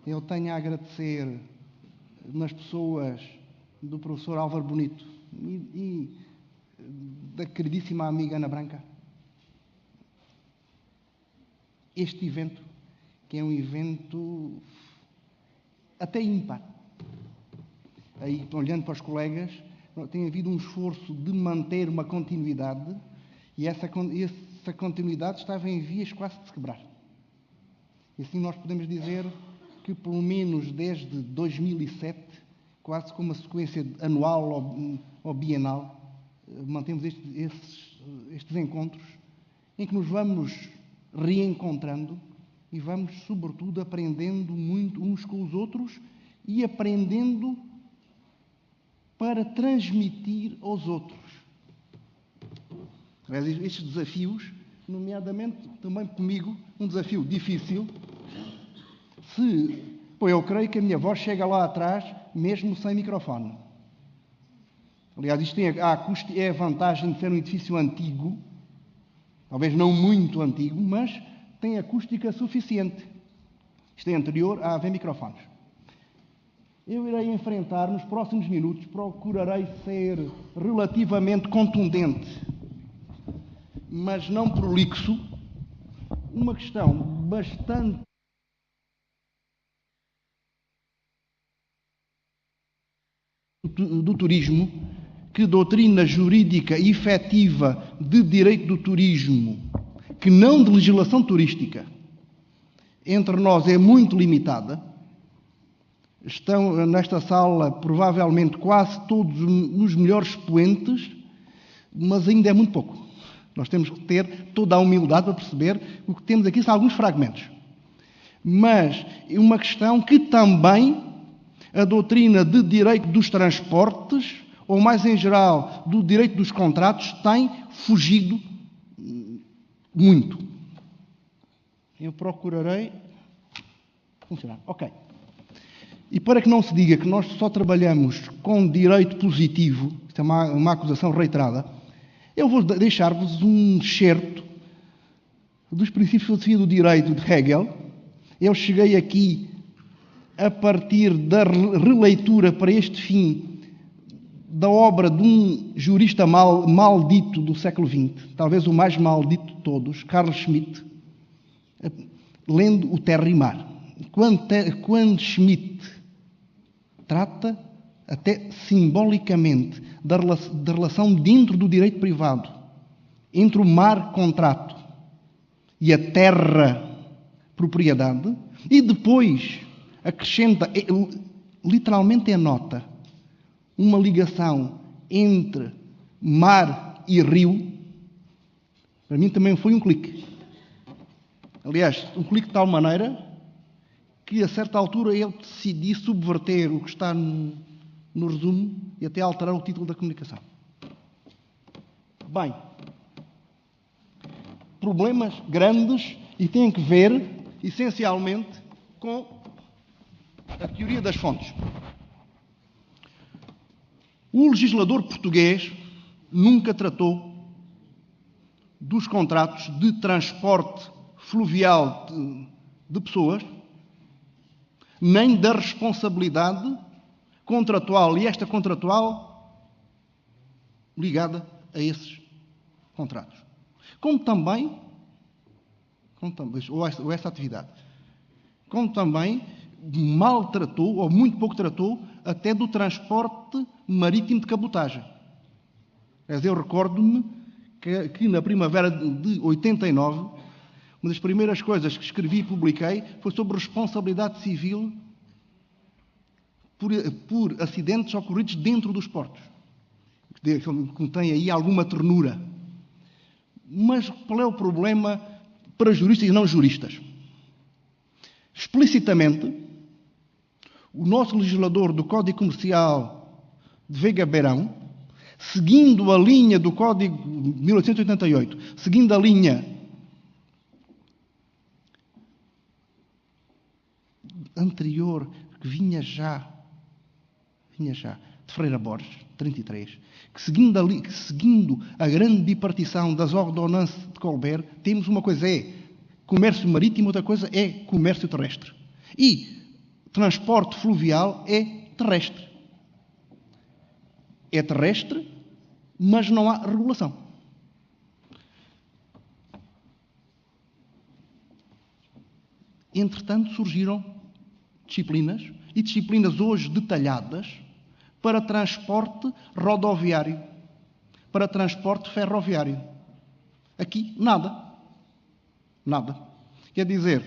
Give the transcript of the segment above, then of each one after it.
eu tenho a agradecer nas pessoas do professor Álvaro Bonito e da queridíssima amiga Ana Branca este evento, que é um evento até ímpar. Aí, olhando para os colegas, tem havido um esforço de manter uma continuidade e essa continuidade estava em vias quase de se quebrar. E assim nós podemos dizer que, pelo menos desde 2007, quase como uma sequência anual ou bienal, mantemos estes encontros em que nos vamos reencontrando e vamos, sobretudo, aprendendo muito uns com os outros e aprendendo para transmitir aos outros. Estes desafios, nomeadamente também comigo, um desafio difícil, eu creio que a minha voz chega lá atrás, mesmo sem microfone. Aliás, isto é a vantagem de ser um edifício antigo, talvez não muito antigo, mas tem acústica suficiente. Isto é anterior a haver microfones. Eu irei enfrentar, nos próximos minutos, procurarei ser relativamente contundente, mas não prolixo, uma questão bastante do turismo, que doutrina jurídica efetiva de direito do turismo, que não de legislação turística, entre nós é muito limitada. Estão nesta sala, provavelmente, quase todos os melhores expoentes, mas ainda é muito pouco. Nós temos que ter toda a humildade para perceber o que temos aqui são alguns fragmentos. Mas é uma questão que também a doutrina de direito dos transportes, ou mais em geral, do direito dos contratos, tem fugido muito. Eu procurarei funcionar. Ok. E para que não se diga que nós só trabalhamos com direito positivo, isto é uma acusação reiterada, eu vou deixar-vos um excerto dos princípios de filosofia do direito de Hegel. Eu cheguei aqui a partir da releitura para este fim da obra de um jurista maldito do século XX, talvez o mais maldito de todos, Carl Schmitt, lendo o Terra e Mar. Quando Schmitt trata, até simbolicamente, da relação dentro do direito privado, entre o mar, contrato, e a terra, propriedade, e depois acrescenta, literalmente anota, uma ligação entre mar e rio. Para mim também foi um clique. Aliás, um clique de tal maneira que a certa altura eu decidi subverter o que está no resumo e até alterar o título da comunicação. Bem, problemas grandes e têm que ver, essencialmente, com a teoria das fontes. O legislador português nunca tratou dos contratos de transporte fluvial de pessoas, nem da responsabilidade contratual, e esta contratual ligada a esses contratos. Como também ou essa atividade, como também maltratou, ou muito pouco tratou, até do transporte marítimo de cabotagem. Mas eu recordo-me que na primavera de 89, uma das primeiras coisas que escrevi e publiquei foi sobre responsabilidade civil por acidentes ocorridos dentro dos portos, que contém aí alguma ternura. Mas qual é o problema para juristas e não juristas? Explicitamente, o nosso legislador do Código Comercial de Veiga Beirão, seguindo a linha do Código de 1888, seguindo a linha anterior, que vinha já de Ferreira Borges, 33, que seguindo a grande bipartição das ordonanças de Colbert, temos uma coisa é comércio marítimo, outra coisa é comércio terrestre. E transporte fluvial é terrestre. É terrestre, mas não há regulação. Entretanto, surgiram disciplinas, e disciplinas hoje detalhadas, para transporte rodoviário, para transporte ferroviário. Aqui, nada. Nada. Quer dizer,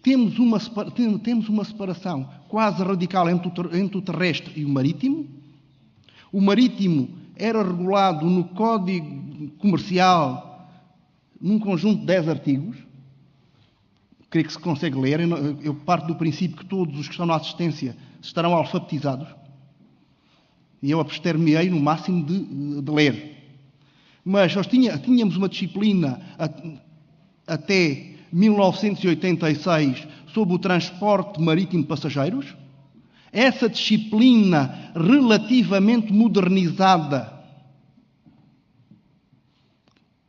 temos uma separação quase radical entre o terrestre e o marítimo. O marítimo era regulado no Código Comercial, num conjunto de 10 artigos. Creio que se consegue ler. Eu parto do princípio que todos os que estão na assistência estarão alfabetizados. E eu abster-me-ei no máximo de ler. Mas nós tínhamos uma disciplina até 1986 sobre o transporte marítimo de passageiros. Essa disciplina relativamente modernizada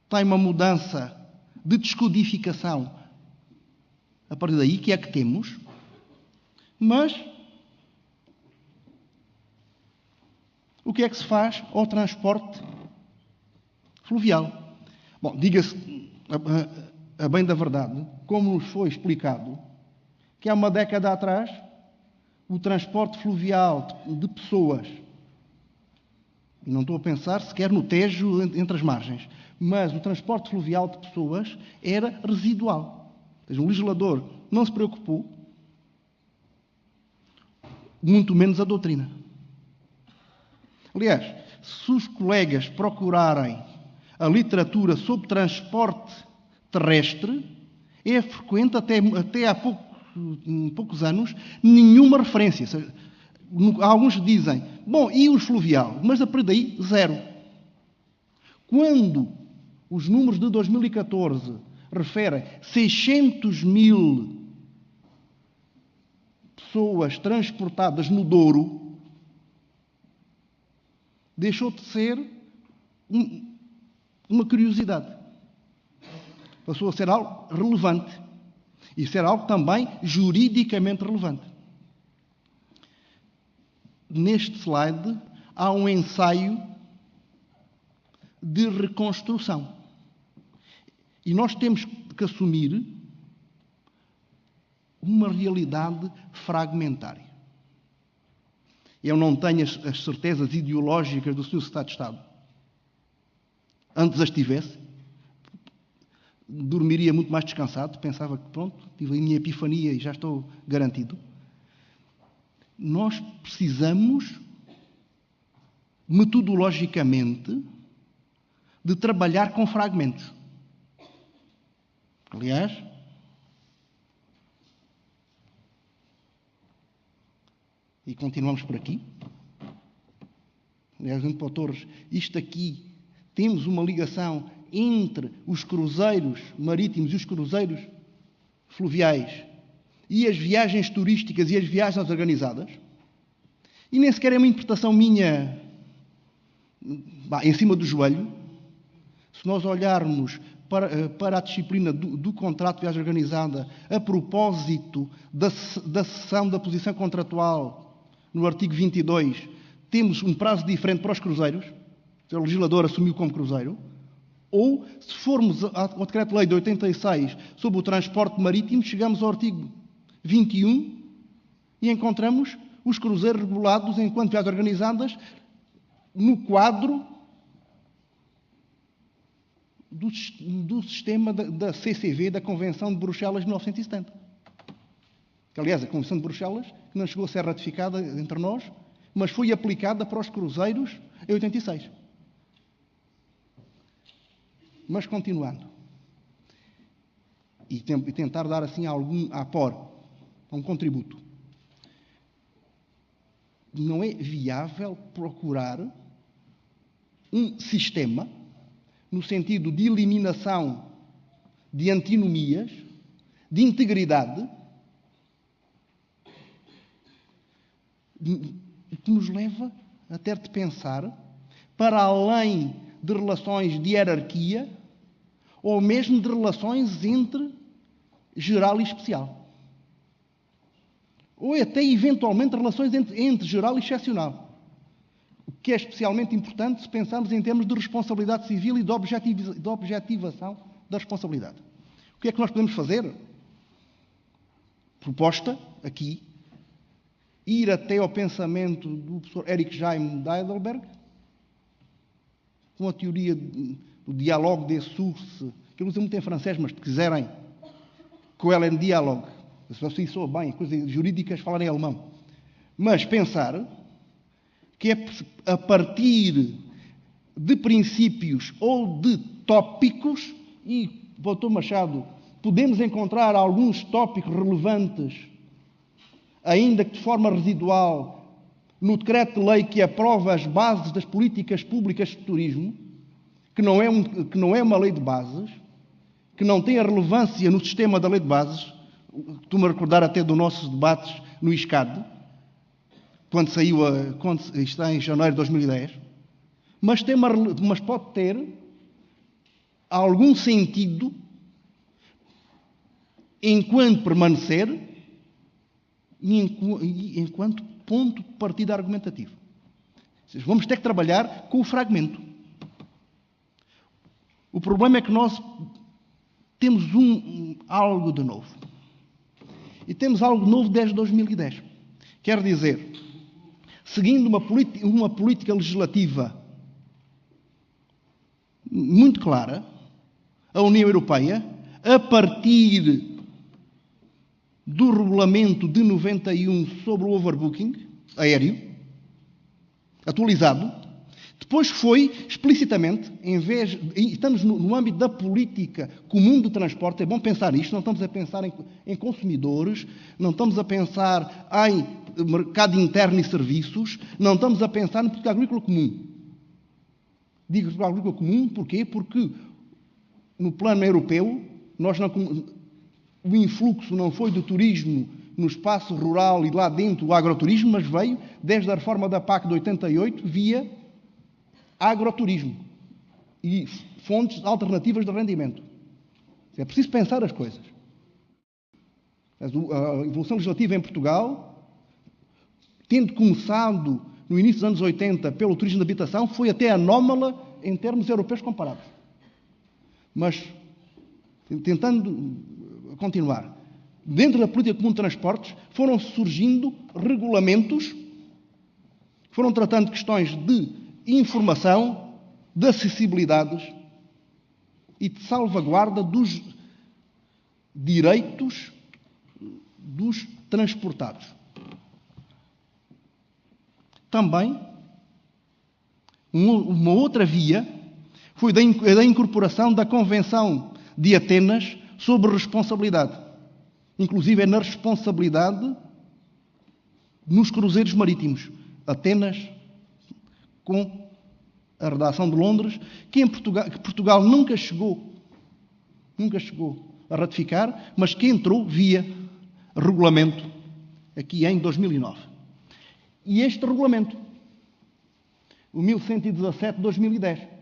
tem uma mudança de descodificação a partir daí, que é que temos, mas o que é que se faz ao transporte fluvial? Bom, diga-se a bem da verdade, como nos foi explicado, que há uma década atrás o transporte fluvial de pessoas, e não estou a pensar sequer no Tejo entre as margens, mas o transporte fluvial de pessoas era residual. Ou seja, o legislador não se preocupou, muito menos a doutrina. Aliás, se os colegas procurarem a literatura sobre transporte terrestre, é frequente até há poucos anos nenhuma referência. Alguns dizem, bom, e o fluvial? Mas a partir daí, zero. Quando os números de 2014 referem 600.000 pessoas transportadas no Douro, deixou de ser uma curiosidade. Passou a ser algo relevante. E ser algo também juridicamente relevante. Neste slide há um ensaio de reconstrução. E nós temos que assumir uma realidade fragmentária. Eu não tenho as certezas ideológicas do Sr. Secretário de Estado. Antes as tivesse, dormiria muito mais descansado, pensava que pronto, tive a minha epifania e já estou garantido. Nós precisamos, metodologicamente, de trabalhar com fragmentos. Aliás, e continuamos por aqui. Aliás, Paulo Torres, isto aqui, temos uma ligação entre os cruzeiros marítimos e os cruzeiros fluviais e as viagens turísticas e as viagens organizadas. E nem sequer é uma interpretação minha em cima do joelho. Se nós olharmos para a disciplina do contrato de viagem organizada a propósito da cessão da posição contratual no artigo 22, temos um prazo diferente para os cruzeiros. O legislador assumiu como cruzeiro. Ou, se formos ao Decreto-Lei de 86 sobre o transporte marítimo, chegamos ao artigo 21 e encontramos os cruzeiros regulados enquanto viagens organizadas no quadro do sistema da CCV, da Convenção de Bruxelas de 1970. Que, aliás, a Convenção de Bruxelas que não chegou a ser ratificada entre nós, mas foi aplicada para os cruzeiros em 86. Mas continuando, e tentar dar assim algum apor, um contributo. Não é viável procurar um sistema no sentido de eliminação de antinomias, de integridade, que nos leva a ter de pensar para além de relações de hierarquia ou mesmo de relações entre geral e especial. ou até eventualmente relações entre geral e excepcional. O que é especialmente importante se pensarmos em termos de responsabilidade civil e de objetivação da responsabilidade. O que é que nós podemos fazer? Proposta, aqui, ir até ao pensamento do professor Erich Jaime de Heidelberg, com a teoria do dialogue des sources, que ele usa muito em francês, mas se quiserem, Quellen Dialogue, se você soa bem, coisas jurídicas, falarem alemão. Mas pensar que é a partir de princípios ou de tópicos, e, doutor Machado, podemos encontrar alguns tópicos relevantes, ainda que de forma residual, no decreto-lei que aprova as bases das políticas públicas de turismo, que não é uma lei de bases, que não tem a relevância no sistema da lei de bases. Estou-me a recordar até dos nossos debates no ISCAD, quando está em janeiro de 2010, mas pode ter algum sentido enquanto permanecer e enquanto ponto de partida argumentativo. Ou seja, vamos ter que trabalhar com o fragmento. O problema é que nós temos algo de novo. E temos algo de novo desde 2010. Quer dizer, seguindo uma política legislativa muito clara, a União Europeia, a partir do regulamento de 91 sobre o overbooking aéreo, atualizado, depois foi explicitamente, estamos no âmbito da política comum do transporte, é bom pensar isto, não estamos a pensar em consumidores, não estamos a pensar em mercado interno e serviços, não estamos a pensar no política agrícola comum. Digo política agrícola comum, porquê? Porque no plano europeu, o influxo não foi do turismo no espaço rural e lá dentro do agroturismo, mas veio desde a reforma da PAC de 88 via agroturismo e fontes alternativas de rendimento. É preciso pensar as coisas. A evolução legislativa em Portugal, tendo começado no início dos anos 80 pelo turismo de habitação, foi até anómala em termos europeus comparados. Mas, tentando continuar, dentro da política comum de transportes, foram surgindo regulamentos, foram tratando questões de informação, de acessibilidades e de salvaguarda dos direitos dos transportados. Também, uma outra via foi da incorporação da Convenção de Atenas sobre responsabilidade. Inclusive é na responsabilidade nos cruzeiros marítimos. Atenas, com a redação de Londres, que Portugal nunca chegou a ratificar, mas que entrou via regulamento aqui em 2009. E este regulamento, o 1117 de 2010,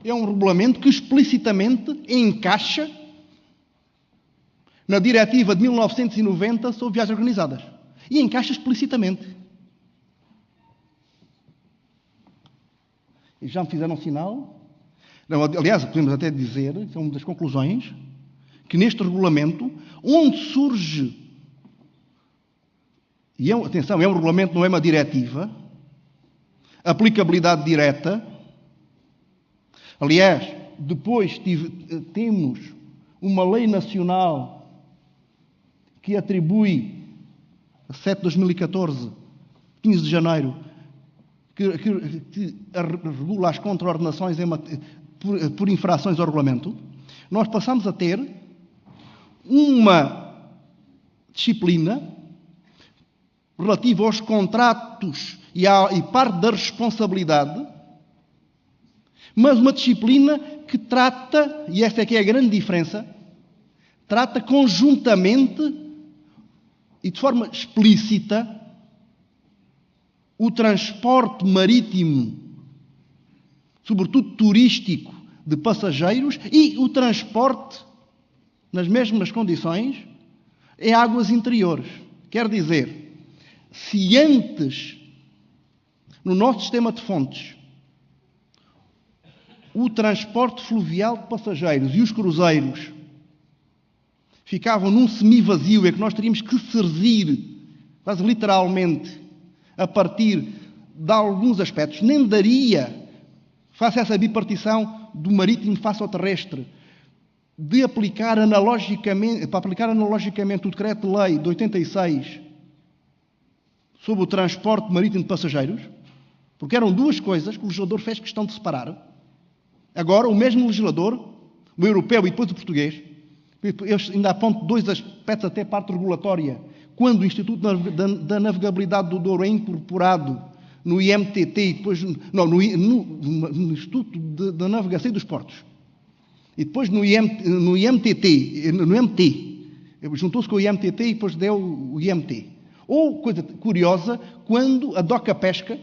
é um regulamento que explicitamente encaixa na diretiva de 1990 sobre viagens organizadas. E encaixa explicitamente. E já me fizeram sinal. Não, aliás, podemos até dizer, que é uma das conclusões, que neste regulamento, onde surge, e atenção, é um regulamento, não é uma diretiva, aplicabilidade direta. Aliás, depois temos uma lei nacional que atribui, a 7 de 2014, 15 de janeiro, que regula as contraordenações por infrações ao regulamento. Nós passamos a ter uma disciplina relativa aos contratos e parte da responsabilidade, mas uma disciplina que trata, e esta é que é a grande diferença, trata conjuntamente e de forma explícita o transporte marítimo, sobretudo turístico, de passageiros e o transporte nas mesmas condições em águas interiores. Quer dizer, se antes, no nosso sistema de fontes, o transporte fluvial de passageiros e os cruzeiros ficavam num semivazio, é que nós teríamos que servir, quase literalmente, a partir de alguns aspectos, nem daria, face a essa bipartição do marítimo face ao terrestre, de aplicar analogicamente, para aplicar analogicamente o decreto-lei de 86 sobre o transporte marítimo de passageiros, porque eram duas coisas que o legislador fez questão de separar. Agora, o mesmo legislador, o europeu e depois o português, eles ainda apontam dois aspectos até parte regulatória. Quando o Instituto da Navegabilidade do Douro é incorporado no IMTT e depois no Instituto da Navegação e dos Portos, e depois no IMTT, no MT, juntou-se com o IMTT e depois deu o IMT. Ou, coisa curiosa, quando a DOCA Pesca,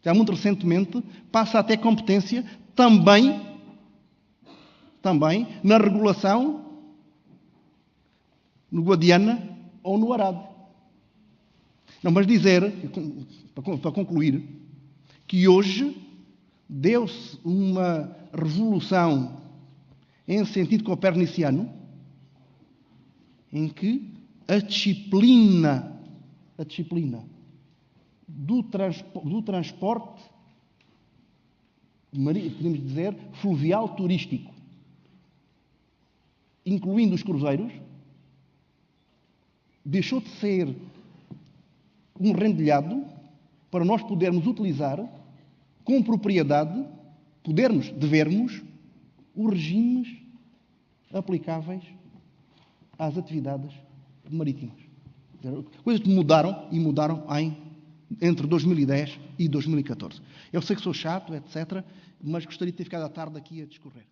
já muito recentemente, passa a ter competência também na regulação no Guadiana ou no Arado. Não, mas dizer, para concluir, que hoje deu-se uma revolução em sentido coperniciano, em que a disciplina do transporte, podemos dizer, fluvial turístico, incluindo os cruzeiros, deixou de ser um rendilhado para nós podermos utilizar com propriedade, devermos, os regimes aplicáveis às atividades marítimas. Coisas que mudaram entre 2010 e 2014. Eu sei que sou chato, etc., mas gostaria de ter ficado à tarde aqui a discorrer.